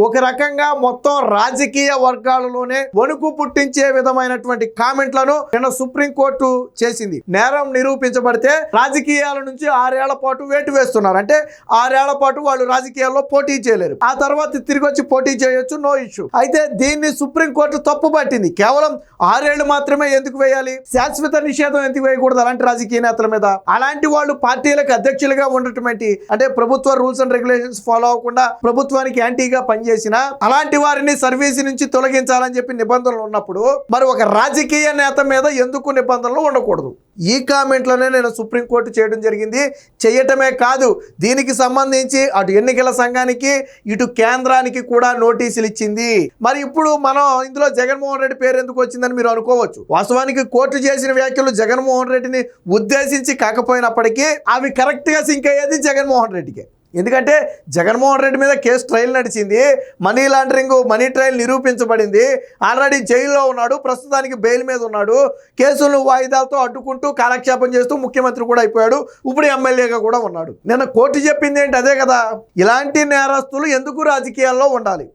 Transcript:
ఒక రకంగా మొత్తం రాజకీయ వర్గాలలోనే వణుకు పుట్టించే విధమైనటువంటి కామెంట్లను నిన్న సుప్రీంకోర్టు చేసింది. నేరం నిరూపించబడితే రాజకీయాల నుంచి 6 ఏళ్ల పాటు వేటు వేస్తున్నారు. అంటే 6 ఏళ్ల పాటు వాళ్ళు రాజకీయాల్లో పోటీ చేయలేరు. ఆ తర్వాత తిరిగి వచ్చి పోటీ చేయొచ్చు, నో ఇష్యూ. అయితే దీన్ని సుప్రీంకోర్టు తప్పు పట్టింది. కేవలం 6 ఏళ్లు మాత్రమే ఎందుకు వేయాలి, శాశ్వత నిషేధం ఎందుకు వేయకూడదు అలాంటి రాజకీయ నేతల మీద? అలాంటి వాళ్ళు పార్టీలకు అధ్యక్షులుగా ఉండటం ఏంటి? అంటే ప్రభుత్వ రూల్స్ అండ్ రెగ్యులేషన్స్ ఫాలో అవ్వకుండా ప్రభుత్వానికి యాంటీగా పనిచేసిన అలాంటి వారిని సర్వీస్ నుంచి తొలగించాలని చెప్పి నిబంధనలు ఉన్నప్పుడు మరి ఒక రాజకీయ నేత మీద ఎందుకు నిబంధనలు ఉండకూడదు? ఈ కామెంట్లోనే నేను సుప్రీంకోర్టు చేయడం జరిగింది. చేయటమే కాదు, దీనికి సంబంధించి అటు ఎన్నికల సంఘానికి ఇటు కేంద్రానికి కూడా నోటీసులు ఇచ్చింది. మరి ఇప్పుడు మనం ఇందులో జగన్మోహన్ రెడ్డి పేరు ఎందుకు వచ్చిందని మీరు అనుకోవచ్చు. వాస్తవానికి కోర్టు చేసిన వ్యాఖ్యలు జగన్మోహన్ రెడ్డిని ఉద్దేశించి కాకపోయినప్పటికీ అవి కరెక్ట్గా సింక్ అయ్యేది జగన్మోహన్ రెడ్డికే. ఎందుకంటే జగన్మోహన్ రెడ్డి మీద కేసు ట్రయల్ నడిచింది, మనీ లాండరింగ్ మనీ ట్రయల్ నిరూపించబడింది, ఆల్రెడీ జైల్లో ఉన్నాడు, ప్రస్తుతానికి బెయిల్ మీద ఉన్నాడు, కేసులను వాయిదాలతో అడ్డుకుంటూ కాలక్షేపం చేస్తూ ముఖ్యమంత్రి కూడా అయిపోయాడు, ఇప్పుడు ఎమ్మెల్యేగా కూడా ఉన్నాడు. నిన్న కోర్టు చెప్పింది ఏంటి? అదే కదా, ఇలాంటి నేరస్తులు ఎందుకు రాజకీయాల్లో ఉండాలి?